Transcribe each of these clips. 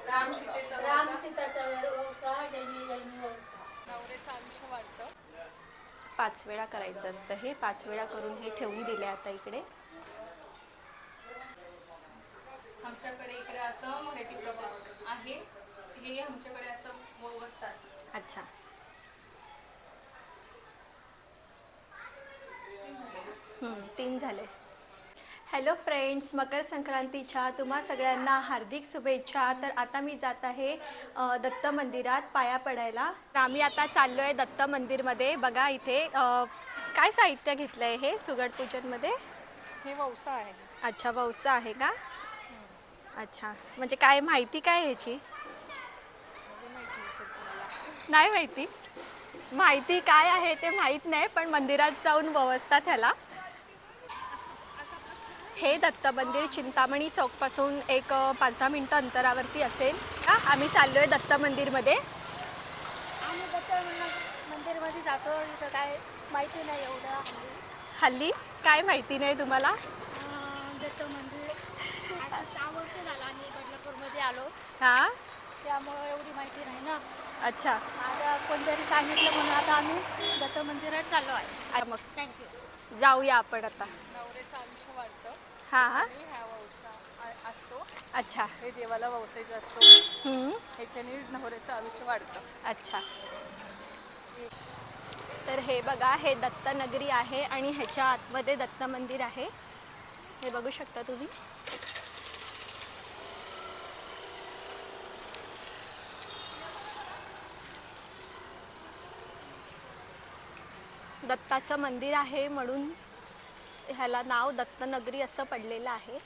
राम सीताचा वंशा जन्मी जन्मी वंशा. नवऱ्याचं आयुष्य वाढतं. 5 वेळा करायचं असतं हे. 5 वेळा करून हे ठेवून दिले आता इकडे. आमच्याकडे इकडे असं प्रभाव आहे. हे आमच्याकडे असं वसतात. अच्छा. तीन झाले. हॅलो फ्रेंड्स, मकर संक्रांतीच्या तुम्हा सगळ्यांना हार्दिक शुभेच्छा. तर आता मी जात आहे दत्त मंदिरात पाया पडायला. तर आम्ही आता चाललो आहे दत्त मंदिरमध्ये. बघा इथे काय साहित्य घेतलं आहे हे सुगड पूजनमध्ये. हे वौसा आहे. अच्छा, वौसा आहे का? अच्छा, म्हणजे काय माहिती काय ह्याची? नाही माहिती. माहिती काय आहे ते माहीत नाही, पण मंदिरात जाऊन ववसतात ह्याला. हे दत्त मंदिर चिंतामणी चौकपासून एक 5-10 मिनटं अंतरावरती असेल. आम्ही चाललो आहे दत्त मंदिरमध्ये. आम्ही दत्त मंदिरमध्ये जातो. इथं काय माहिती नाही एवढं. हल्ली काय माहिती नाही तुम्हाला? दत्त मंदिर खूप आवडतं झालं. आम्ही बदलापूरमध्ये आलो, हां, त्यामुळं एवढी माहिती नाही ना. अच्छा. आता कोणतरी सांगितलं म्हणून आता आम्ही दत्त मंदिरात चाललो आहे. मग थँक्यू. जाऊया आपण आता. नवऱ्याचं आयुष्य वाढतं. हां. हा वौसा असतो. अच्छा. हे देवाला वौसायचं असतो. ह्याच्याने नवऱ्याचं आयुष्य वाढतं. अच्छा. तर हे बघा, हे दत्तनगरी आहे आणि ह्याच्या आतमध्ये दत्त मंदिर आहे. हे बघू शकता तुम्ही. दत्ताचं मंदिर आहे म्हणून ह्याला नाव दत्तनगरी असं पडलेलं आहे.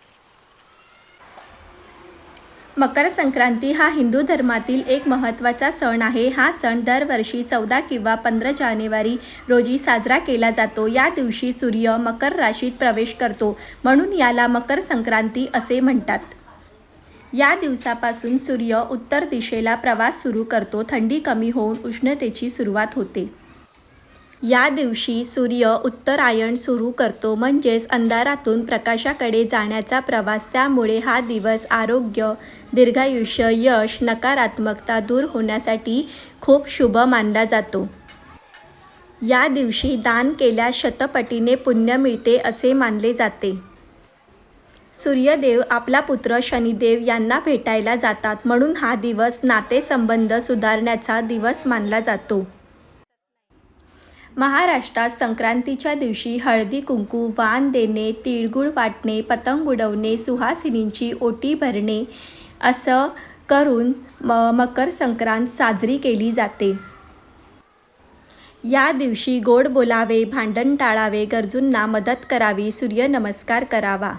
मकर संक्रांती हा हिंदू धर्मातील एक महत्त्वाचा सण आहे. हा सण दरवर्षी 14 किंवा 15 जानेवारी रोजी साजरा केला जातो. या दिवशी सूर्य मकर राशीत प्रवेश करतो, म्हणून याला मकर संक्रांती असे म्हणतात. या दिवसापासून सूर्य उत्तर दिशेला प्रवास सुरू करतो. थंडी कमी होऊन उष्णतेची सुरुवात होते. या दिवशी सूर्य उत्तरायण सुरू करतो, म्हणजेच अंधारातून प्रकाशाकडे जाण्याचा प्रवास. त्यामुळे हा दिवस आरोग्य, दीर्घायुष्य, यश, नकारात्मकता दूर होण्यासाठी खूप शुभ मानला जातो. या दिवशी दान केल्यास शतपटीने पुण्य मिळते असे मानले जाते. सूर्यदेव आपला पुत्र शनिदेव यांना भेटायला जातात, म्हणून हा दिवस नातेसंबंध सुधारण्याचा दिवस मानला जातो. महाराष्ट्रात संक्रांतीच्या दिवशी हळदी कुंकू, वाण देणे, तिळगुळ वाटणे, पतंग उडवणे, सुहासिनींची ओटी भरणे असं करून मकर संक्रांत साजरी केली जाते. या दिवशी गोड बोलावे, भांडण टाळावे, गरजूंना मदत करावी, सूर्यनमस्कार करावा.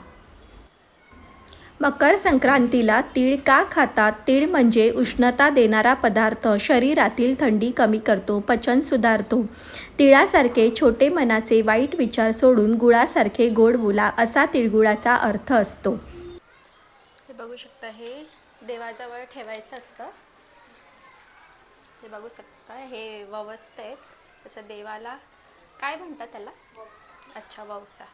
मकर संक्रांतीला तीळ का खातात? तीळ म्हणजे उष्णता देणारा पदार्थ. शरीरातील थंडी कमी करतो, पचन सुधारतो. तिळासारखे छोटे मनाचे वाईट विचार सोडून गुळासारखे गोड बोला, असा तिळगुळाचा अर्थ असतो. हे बघू शकता, हे देवाजवळ ठेवायचं असतं. हे बघू शकता, हे ववसते. तसं देवाला काय म्हणतात त्याला? अच्छा, वौसा.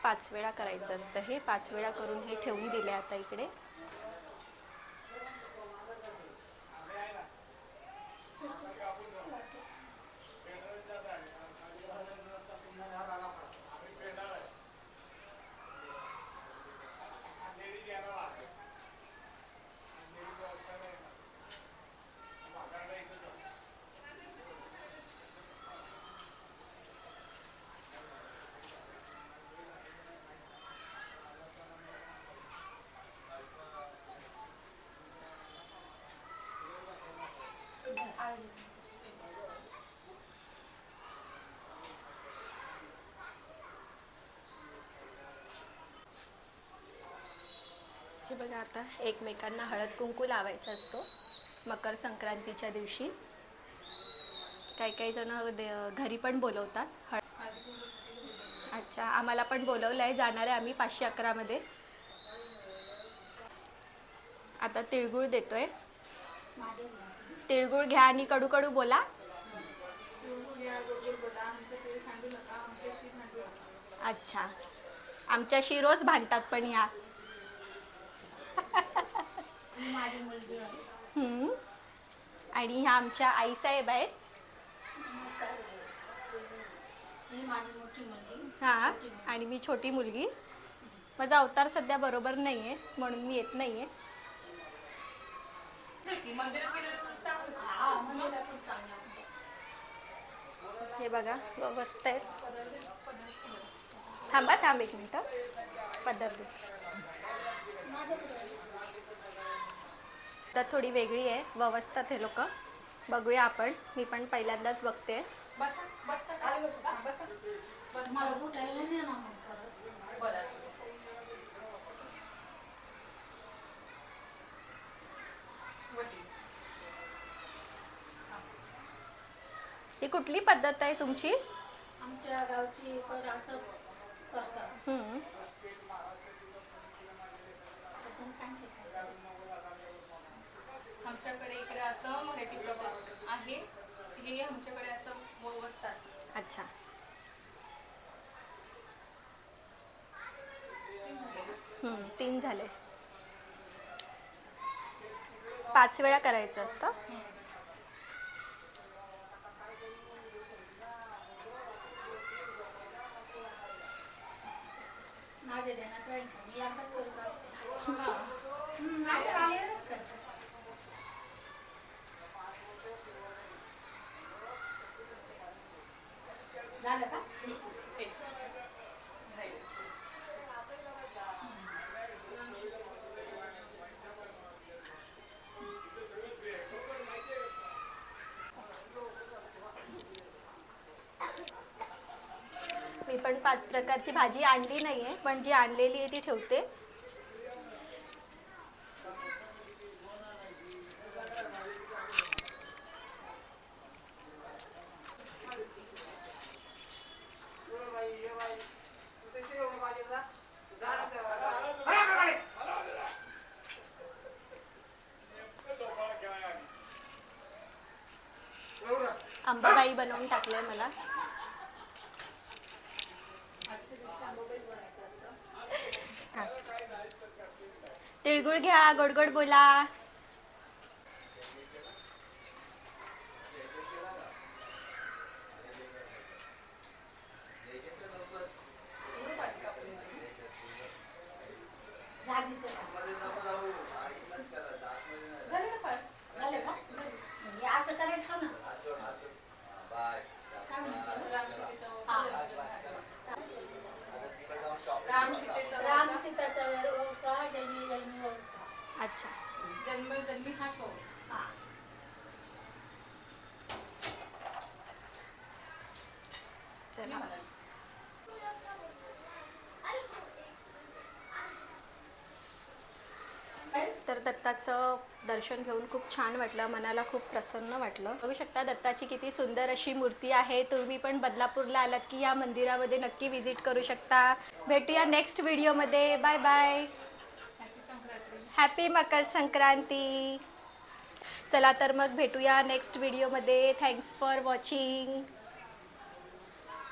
पाच वेळा करायचं असतं हे. 5 वेळा करून हे ठेवून दिले आता इकडे. हे बघा, आता एकमेकांना हळद कुंकू लावायचा असतो मकर संक्रांतीच्या दिवशी. काही जण घरी पण बोलवतात. अच्छा, आम्हाला पण बोलवलं आहे. जाणार आहे आम्ही 511 मध्ये. आता तिळगुळ देतोय. माझे तिळगुळ घ्या आणि कडू कडू बोला. अच्छा, आमच्याशी रोज भांडतात पण या. माझी मुलगी आहे. हम्म. आणि ह्या आमच्या आईसाहेब आहेत. नमस्कार. ही माझी मोठी मुलगी. हां, आणि मी छोटी मुलगी. माझा अवतार सध्या बरोबर नाही आहे म्हणून मी येत नाही आहे. हा, मंदिरात पण चांगलं. हे बघा व्यवस्थित आहेत. थांब एक मिनटं. पद्धत दे. तर थोडी वेगळी आहे, व्यवस्थित हे लोक. बघूया आपण. मी पण पहिल्यांदाच बघते. मला कुठायला नाही ना मग परत. ही कुठली पद्धत आहे तुमची? आमच्या गावची इकडं असं करतात. आपण सांगते का? आमच्याकडे इकडे असं मराठी प्रभाव आहे, हे आमच्याकडे असं व्यवस्थात. अच्छा. तीन झाले. 5 वेळा करायचं असतं. माझे देण्यात राहील का? मी एकदाच करत असते. माझ्या राहिलेलंच करते. झालं का? मी पण 5 प्रकारची भाजी आणली नाही आहे, पण जी आणलेली आहे ती ठेवते. अंबाबाई बनवून टाकलंय मला. तिळगुळ घ्या, गोड गोड बोला. राजीचं का? झालं का? हे असं करायचं ना. काय म्हणतो? राम सीताचा वंशा, जन्मी जन्मी वंशा. अच्छा. जन्मी हाच वंश. हा. चला. तर दत्ताचं दर्शन घेऊन खूप छान वाटलं, मनाला खूप प्रसन्न वाटलं. बघू शकता दत्ताची किती सुंदर अशी मूर्ती आहे. तुम्ही पण बदलापूरला आलात की या मंदिरामध्ये नक्की विजिट करू शकता. भेटूया नेक्स्ट व्हिडिओमध्ये. Bye bye. Happy Makar Sankranti. चला तर मग भेटूया नेक्स्ट व्हिडिओमध्ये. Thanks for watching.